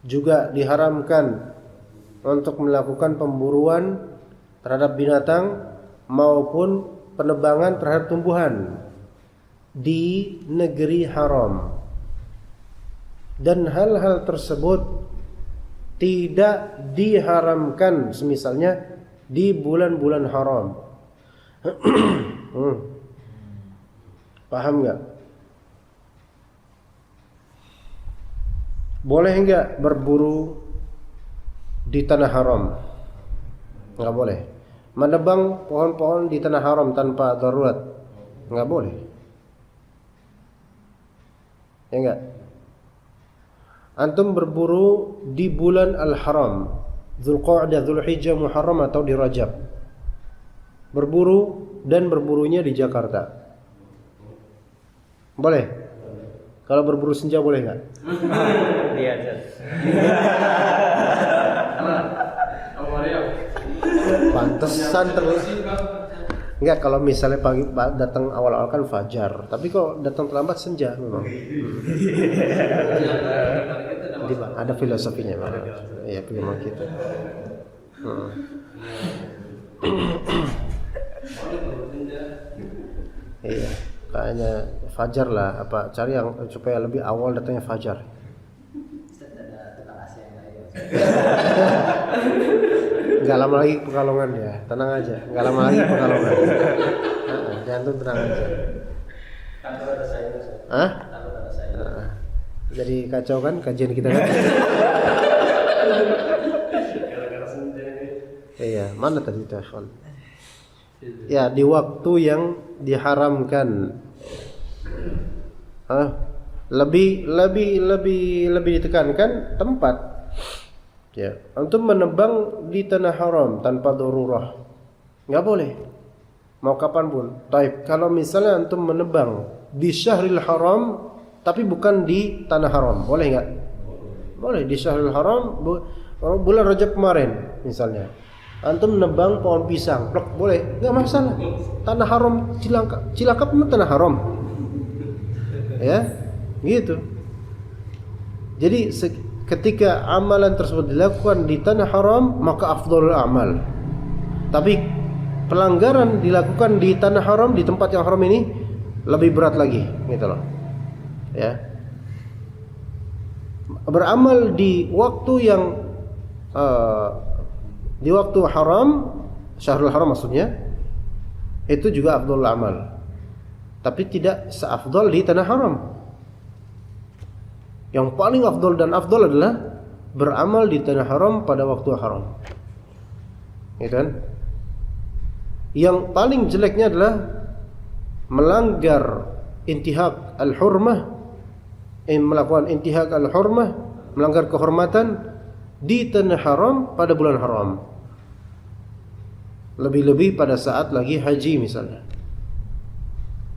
Speaker 3: Juga diharamkan untuk melakukan pemburuan terhadap binatang maupun penebangan terhadap tumbuhan di negeri haram. Dan hal-hal tersebut tidak diharamkan semisalnya di bulan-bulan haram. Paham nggak? Boleh nggak berburu di tanah haram? Nggak boleh. Menebang pohon-pohon di tanah haram tanpa darurat? Nggak boleh. Ya nggak? Antum berburu di bulan al-haram, Dzulqa'dah, Dzulhijjah, Muharram atau di Rajab. Berburu dan berburunya di Jakarta. Boleh? Kalau berburu senja boleh nggak?
Speaker 2: Iya,
Speaker 3: Pantesan terus. Enggak, kalau misalnya pagi datang awal-awal kan fajar, tapi kalau datang terlambat senja memang. Ada filosofinya memang. Iya, memang gitu. Iya, kayaknya fajar lah, apa cari yang supaya lebih awal datangnya fajar. Gak lama lagi Pekalongan ya, tenang aja. Gak lama lagi Pekalongan. Jantung tenang aja. Hah? Jadi kacau kan kajian kita kan? Iya, mana tadi telepon? Ya, di waktu yang diharamkan. Lebih ditekankan tempat. Ya, untuk menebang di tanah haram tanpa darurah nggak boleh, mau kapan pun. Taib, kalau misalnya antum menebang di syahril haram tapi bukan di tanah haram, boleh nggak? Boleh. Di syahril haram bulan Rajab kemarin misalnya, antum menebang pohon pisang, plek, boleh, nggak masalah. Tanah haram Cilacap memang tanah haram, ya, gitu. Jadi ketika amalan tersebut dilakukan di tanah haram, maka afdhalul amal. Tapi pelanggaran dilakukan di tanah haram, di tempat yang haram ini lebih berat lagi, gitu loh. Ya. Beramal di waktu yang di waktu haram, syahrul haram maksudnya, itu juga afdhalul amal. Tapi tidak seafdhal di tanah haram. Yang paling afdol dan afdol adalah beramal di tanah haram pada waktu haram. Gitu kan? Yang paling jeleknya adalah melanggar intihak al-hurmah, melakukan intihak al-hurmah, melanggar kehormatan di tanah haram pada bulan haram. Lebih-lebih pada saat lagi haji misalnya.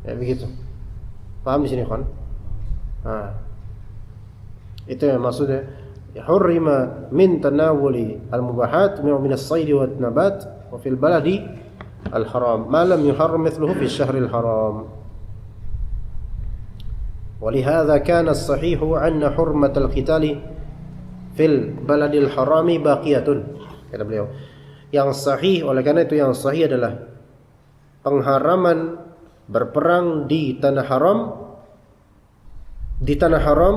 Speaker 3: Ya begitu. Paham di sini, Khon? Itu yang maksudnya hurrima min tanawuli al-mubahat min as-sayd wa an-nabat wa fil baladi al-haram ma lam yuharram mithluhu fi asy-syahril haram. ولهذا كان الصحيح أن حرمة القتال في البلد الحرام باقية. Kata beliau, yang sahih, oleh karena itu yang sahih adalah pengharaman berperang di tanah haram. Di tanah haram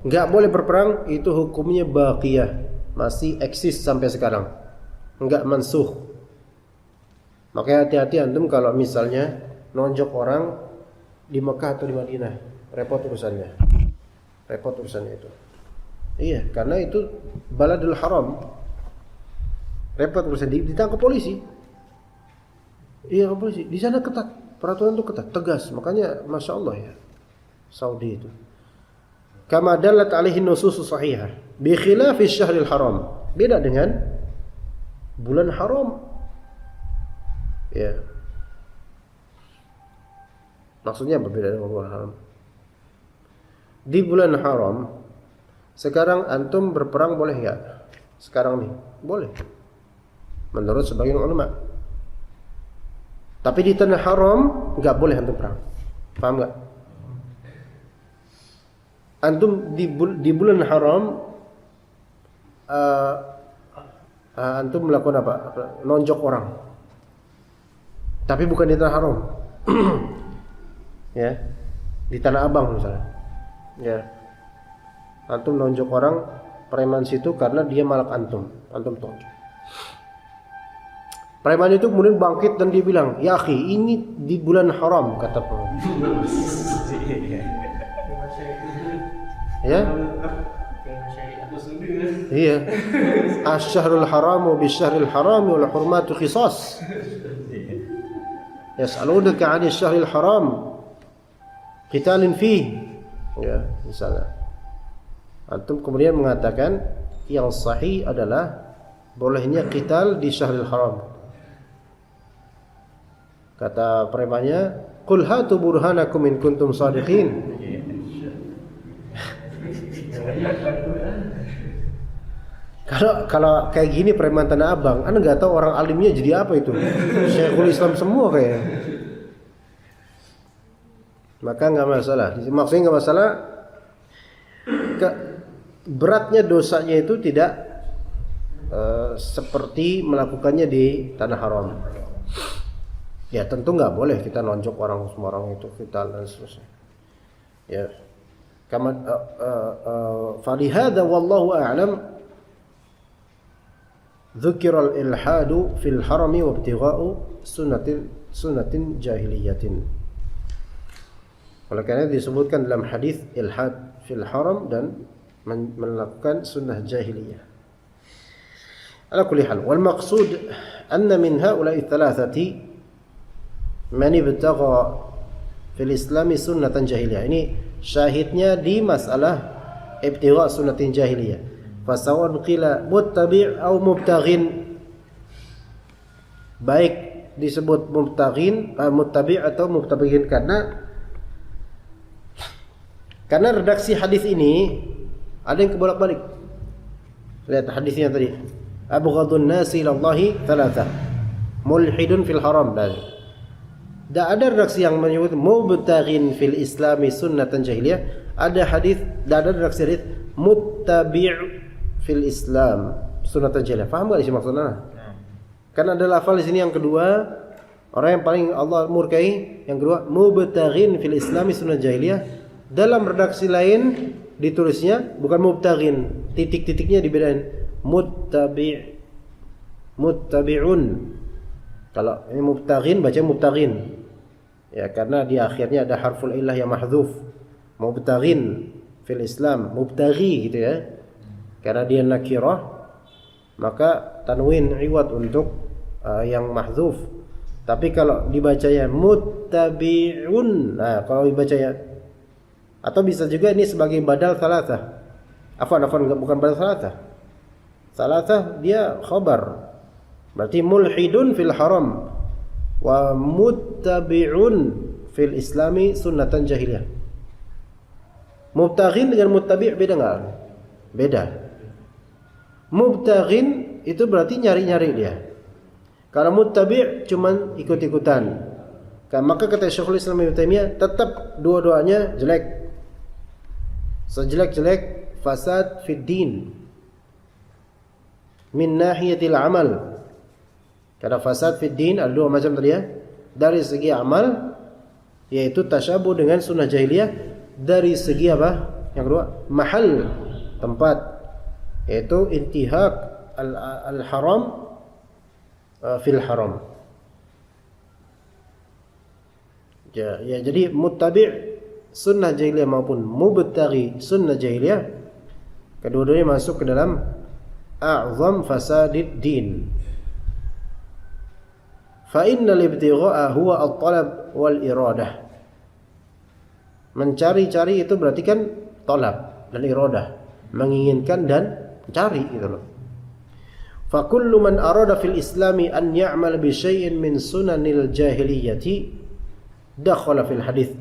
Speaker 3: nggak boleh berperang, itu hukumnya baqiyah, masih eksis sampai sekarang, nggak mansuh. Makanya hati-hati antum kalau misalnya nonjok orang di Mekah atau di Madinah, repot urusannya itu. Iya, karena itu baladul haram, repot urusannya, ditangkap polisi. Iya, polisi di sana ketat, peraturan itu ketat, tegas. Makanya masya Allah ya, Saudi itu. Kama dalat alaihi nusus sahihah bi khilafi syahril haram, beda dengan bulan haram. Ya, maksudnya berbeda dengan bulan haram. di bulan haram, sekarang antum berperang boleh nggak? Sekarang nih, boleh. Menurut sebagian ulama. Tapi di tanah haram nggak boleh antum perang. Paham nggak? Antum di bulan haram, antum melakukan apa? Nonjok orang. Tapi bukan di tanah haram. Ya, di Tanah Abang misalnya. Ya, antum nonjok orang preman situ karena dia malak antum tonjok. Preman itu kemudian bangkit dan dia bilang, ya akhi, ini di bulan haram, kata preman. Ya, iya. Asy-syahrul haramu bisyahril harami wal hurmatu qisas. Yas'alunaka 'anil syahril haram qitalin fihi. Ya, misalnya. Antum kemudian mengatakan yang sahih adalah bolehnya qital di syahril haram. Kata premannya, "Qul hatu burhanakum in kuntum shadiqin." Kalau kayak gini preman Tanah Abang, Anda nggak tahu orang alimnya jadi apa itu. Syekhul Islam semua kayaknya. Maka nggak masalah. Maksudnya nggak masalah. Beratnya dosanya itu tidak seperti melakukannya di tanah haram. Ya tentu nggak boleh kita nonjok orang semua orang itu kita dan seterusnya. Ya. Kama falihada wallahu a'lam. Dzukira al-ilhadu fil harami wa ibtigha'u sunnatin jahiliyatin. Oleh karena disebutkan dalam hadis ilhad fil haram dan melakukan sunnah jahiliyah. Ala kulli hal wal maqsud anna min haula'i thalathati man ibtagha fil islam sunnatan jahiliyah. Ini syahidnya di masalah ibtigha sunnatin jahiliyah. Fasawan qila muttabi' atau mubtaghin, baik disebut muttabi' atau mubtaghin karena redaksi hadis ini ada yang kebolak-balik. Lihat hadisnya tadi, abghadun nasi ilallahi thalatha mulhidun fil haram. Tidak ada redaksi yang menyebut mubtaghin fil islami sunnatan jahiliyah. Ada hadis, tidak ada redaksi hadis muttabi' fil Islam sunnatan jahiliyah. Paham enggak sih maksudnya? Kan ada lafal di sini yang kedua, orang yang paling Allah murkai, yang kedua mubtaghin fil Islami sunnah jahiliyah. Dalam redaksi lain ditulisnya bukan mubtaghin, titik-titiknya dibedain muttabi'un. Kalau ini mubtaghin baca mubtaghin. Ya karena di akhirnya ada harful illah yang mahdzuf. Mubtaghin fil Islam, mubtaghi gitu ya. Karena dia nakirah, maka tanwin iwad untuk yang mahdzuf. Tapi kalau dibacanya muttabi'un, nah kalau dibacanya, atau bisa juga ini sebagai badal salatah. Afwan bukan badal salatah. Salatah dia khabar. Berarti mulhidun fil haram wa muttabi'un fil islami sunnatan jahiliyah. Mubtaghin dengan muttabi' beda enggak? Beda. Mubtaghin itu berarti nyari-nyari dia. Kalau muttabi' cuman ikut-ikutan. Maka kata Syekhul Islam Ibnu Taimiyah tetap dua-duanya jelek. Sejelek-jelek fasad fid din min nahiyatil amal. Karena fasad fid din ada dua macam tadi ya. Dari segi amal yaitu tasyabuh dengan sunnah jahiliyah, dari segi apa? Yang kedua, mahal, tempat, yaitu intihak al-haram fil haram. Ya, jadi muttabi' sunnah jahiliyah maupun mubtaghi sunnah jahiliyah, kedua-duanya masuk ke dalam a'zam fasadid din. Fa innal ibtigha'a huwa at-talab wal iradah. Mencari-cari itu berarti kan talab dan iradah, menginginkan dan cari gitu loh. Fa kullu man arada fil islami an ya'mal bi syai'in min sunanil jahiliyyati dakhala fil hadits.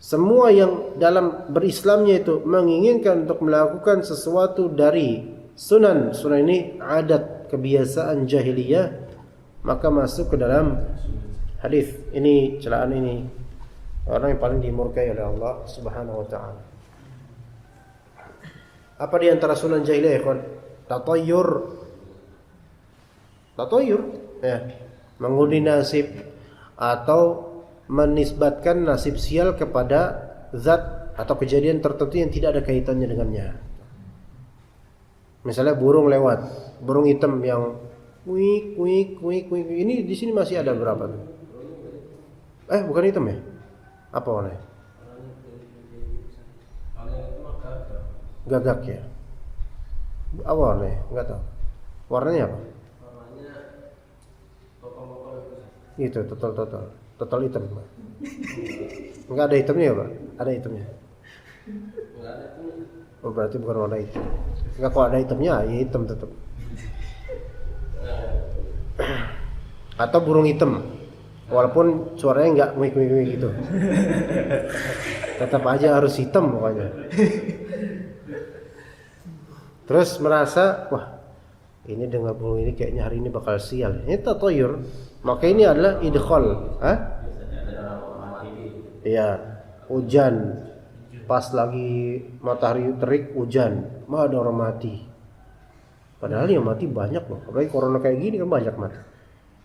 Speaker 3: semua yang dalam berislamnya itu menginginkan untuk melakukan sesuatu dari sunan ini adat kebiasaan jahiliyah, maka masuk ke dalam hadis ini. Celaan ini orang yang paling dimurkai oleh Allah Subhanahu wa taala. Apa di antara sunan jahiliyah, ikhwan? Tatayyur ya, mengundi nasib atau menisbatkan nasib sial kepada zat atau kejadian tertentu yang tidak ada kaitannya dengannya. Misalnya burung lewat, burung hitam yang kuik. Ini di sini masih ada berapa tuh? Bukan hitam ya? Apa warnanya? Gagak ya? Apa warnanya? Enggak tahu. Warnanya apa?
Speaker 4: Warnanya total
Speaker 3: Itu total hitam. Enggak ada hitamnya ya, Pak? Ada hitamnya. Oh, berarti bukan warna hitam. Enggak, kalau ada hitamnya ya hitam tetap. Atau burung hitam. Walaupun suaranya enggak kuik gitu. Tetap aja harus hitam pokoknya. Terus merasa, wah, ini dengar burung ini kayaknya hari ini bakal sial. Ini tatayyur. Maka ini adalah idkhal. Iya, hujan. Pas lagi matahari terik hujan, ada orang mati. Padahal yang mati banyak loh. Apalagi corona kayak gini kan banyak mati.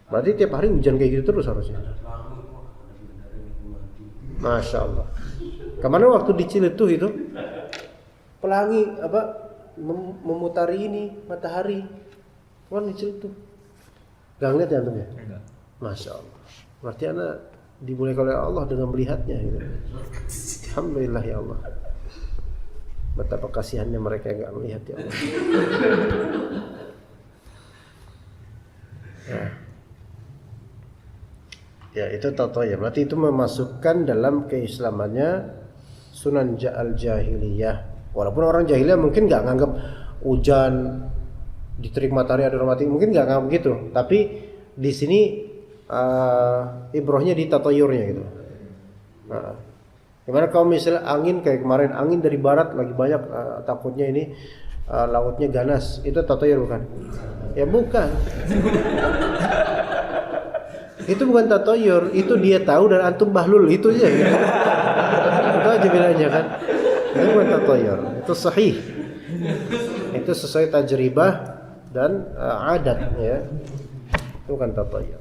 Speaker 3: Berarti tiap hari hujan kayak gitu terus harusnya. Masya Allah. Kemana waktu di Ciletuh itu pelangi memutari ini matahari. Kan di Ciletuh. Gak ngeliat ya antum ya?
Speaker 2: Enggak.
Speaker 3: Masya Allah. Berarti anak dimulai oleh Allah dengan melihatnya gitu. Alhamdulillah ya Allah. Betapa kasihannya mereka yang gak melihat ya Allah. Ya itu tato ya. Berarti itu memasukkan dalam keislamannya sunan al-jahiliyah. Walaupun orang jahiliyah mungkin gak nganggap hujan diterik matahari ada orang mati, mungkin gak nganggap gitu. Tapi di sini ibrohnya di tatayurnya gitu. Nah, gimana kalau misalnya angin kayak kemarin, angin dari barat lagi banyak, takutnya ini lautnya ganas, itu tatayur bukan? Ya bukan. Itu bukan tatayur, itu dia tahu dan antum bahlul, itu aja gitu. Itu aja bedanya kan. Itu bukan tatayur, itu sahih. Itu sesuai tajribah dan adat ya. Itu bukan tatayur.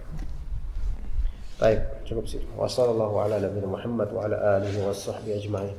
Speaker 3: Baik, cukup sih. Wassallallahu ala nabiyina Muhammad wa ala alihi washabbihi ajma'in.